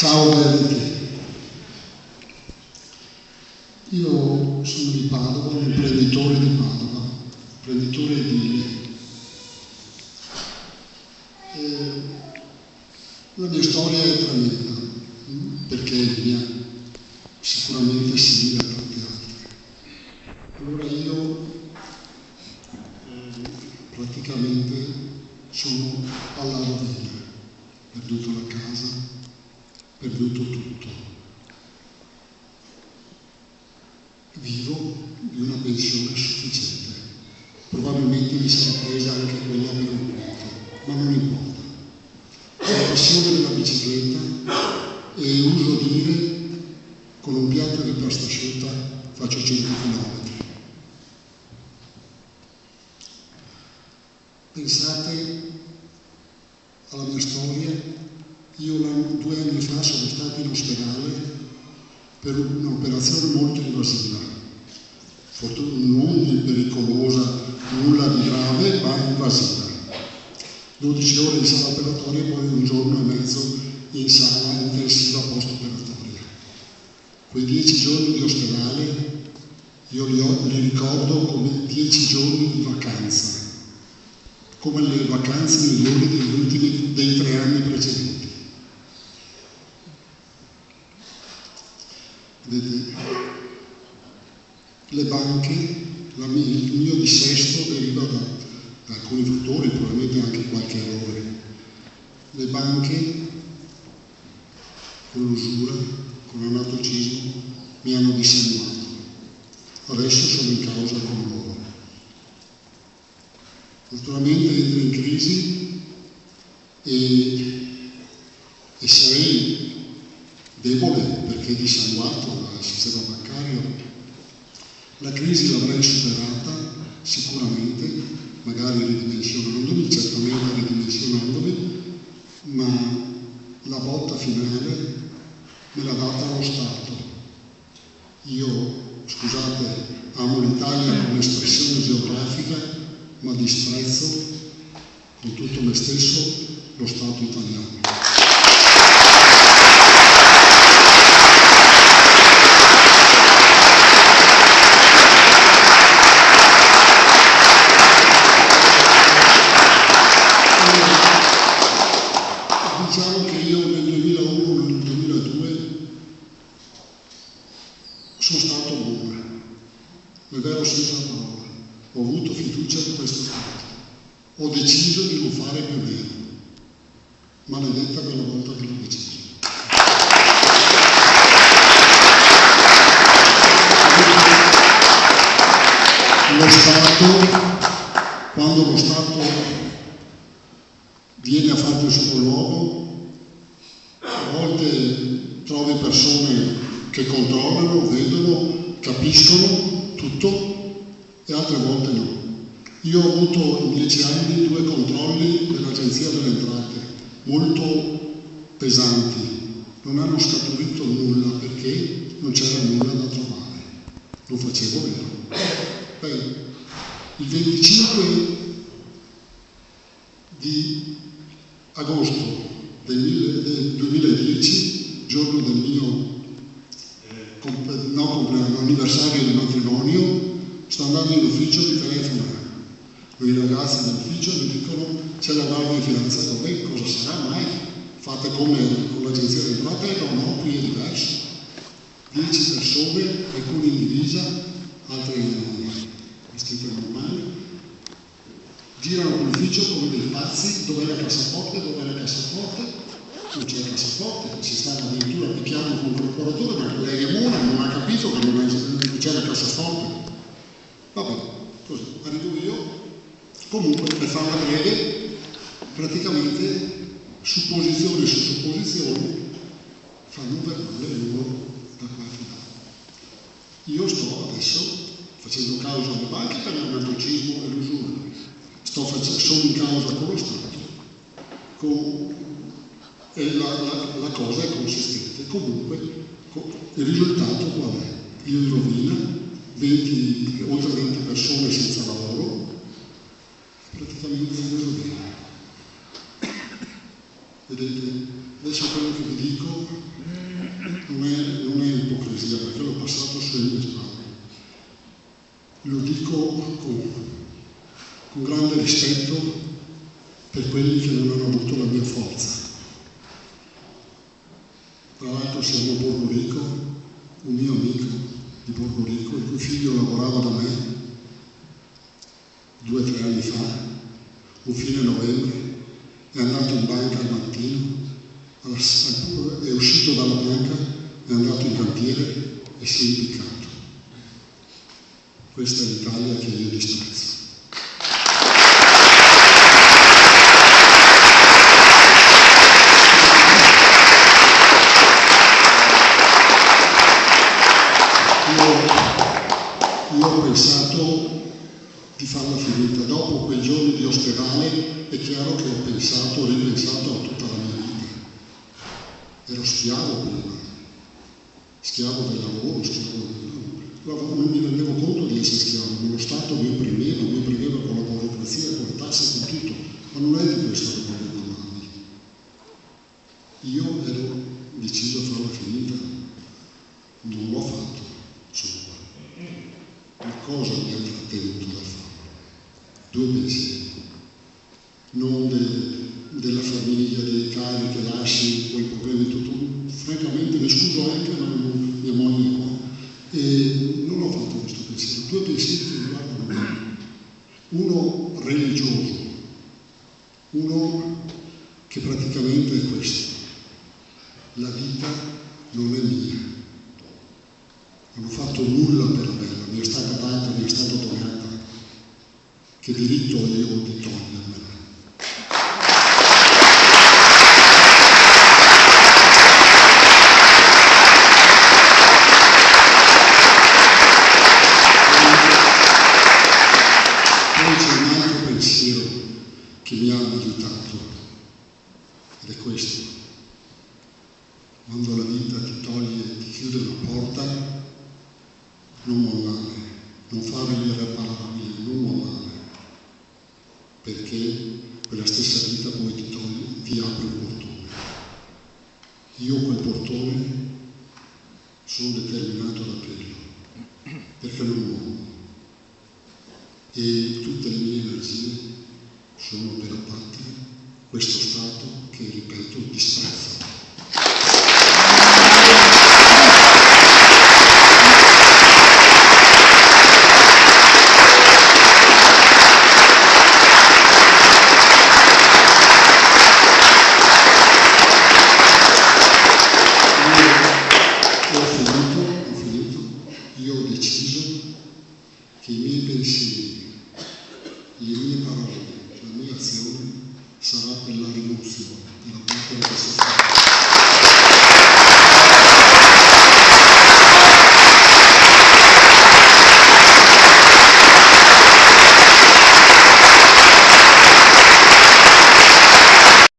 Ciao Verdi. Io sono di Padova, un imprenditore di Padova, imprenditore edile. La mia storia è tremenda, perché è mia, sicuramente simile a tante altre. Allora io praticamente sono alla rovina, perduto la casa, perduto tutto. Vivo di una pensione sufficiente, probabilmente mi sarà presa anche quella per un momento, ma non importa. Ho la passione della bicicletta e uso dire, con un piatto di pasta asciutta faccio 100 km. Pensate alla mia storia. Io 2 anni fa sono stato in ospedale per un'operazione molto invasiva, non pericolosa, nulla di grave, ma invasiva. 12 ore in sala operatoria e poi 1 giorno e mezzo in sala intensiva post-operatoria. Quei 10 giorni di ospedale io li ricordo come 10 giorni di vacanza, come le vacanze migliori dei 3 anni precedenti. Vedete, le banche, il mio dissesto deriva da alcuni fattori, probabilmente anche qualche errore. Le banche, con l'usura, con l'anatocismo, mi hanno dissanguato. Adesso sono in causa con loro. Naturalmente entro in crisi e sarei debole perché dissanguato dal sistema bancario. La crisi l'avrei superata sicuramente, magari ridimensionandomi, certamente ridimensionandomi, ma la botta finale me l'ha data lo Stato. Io, scusate, amo l'Italia come espressione geografica, ma disprezzo con tutto me stesso lo Stato italiano. Diciamo che io nel 2001, nel 2002 sono stato buono, è vero senza parola. Ho avuto fiducia in questo Stato. Ho deciso di non fare più meno. Maledetta quella volta che l'ho deciso. Lo Stato, quando lo Stato viene a farti il sopralluogo, a volte trovi persone che controllano, vedono, capiscono tutto e altre volte no. Io ho avuto in 10 anni 2 controlli dell'Agenzia delle Entrate, molto pesanti. Non hanno scaturito nulla perché non c'era nulla da trovare. Lo facevo vero. Beh, il 25 di agosto del 2010, giorno del mio anniversario di matrimonio, sto andando in ufficio di telefonare. I ragazzi dell'ufficio mi dicono: c'è la guardia di finanza. Beh, cosa sarà mai? Fate come con l'agenzia di entrate? No, qui è diverso. 10 persone, alcuni in divisa, altri in vestiti normali, girano l'ufficio come dei pazzi. Dov'è la cassaforte? Dov'è la cassaforte? Non c'è la cassaforte, si stanno addirittura picchiando con il procuratore perché lei è buona, non ha capito che non c'è la cassaforte. Vabbè, così, arrivo io. Comunque, per farla breve, praticamente supposizioni su supposizioni fanno verbale loro da qua a finale. Io sto adesso facendo causa alle banche per l'anatocismo e l'usura. Sono in causa con lo Stato. La cosa è consistente. Comunque, il risultato qual è? Io in rovina, oltre 20 persone senza lavoro, praticamente in rovina. Vedete, adesso quello che vi dico non è ipocrisia, perché l'ho passato sulle mie spalle. Lo dico con grande rispetto per quelli che non hanno avuto la mia forza. Tra l'altro siamo a Borgo Rico, un mio amico di Borgo Rico, il cui figlio lavorava da me 2 o 3 anni fa, un fine novembre, è andato in banca al mattino, è uscito dalla banca, è andato in cantiere e si è impiccato. Questa è l'Italia che io disprezzo. Io ho pensato di farla finita. Dopo quei giorni di ospedale è chiaro che ho ripensato a tutta la mia vita. Ero schiavo prima, schiavo del lavoro, non mi rendevo conto di essere schiavo, ma lo Stato mi opprimeva con la burocrazia, con le tasse, con tutto, ma non è di questo che voglio parlarvi. Io ero deciso a farla finita, non l'ho fatto, sono qua. Una cosa mi ha trattenuto dal farlo, 2 pensieri, non della famiglia, dei cari che lasci, quei problemi, tutto. Francamente mi scuso anche, ma mia moglie è qua. E non ho fatto questo pensiero. 2 pensieri che riguardano me. Uno religioso, uno che praticamente è questo. La vita non è mia. Non ho fatto nulla per averla, mi è stata data, mi è stata donata. Che diritto ho io di togliermela? Poi c'è un altro pensiero che mi ha aiutato, ed è questo. Quando la vita ti toglie, ti chiude una porta, non mollare, non fare l'irreparabile, non mollare, perché quella stessa vita poi ti apre un portone. Io quel portone sono determinato ad aprirlo, perché non mollo. E tutte le mie energie sono per abbattere questo Stato che, ripeto, disprezzo. Io ho deciso che i miei pensieri, le mie parole, la mia azione sarà per la riduzione della parte della società.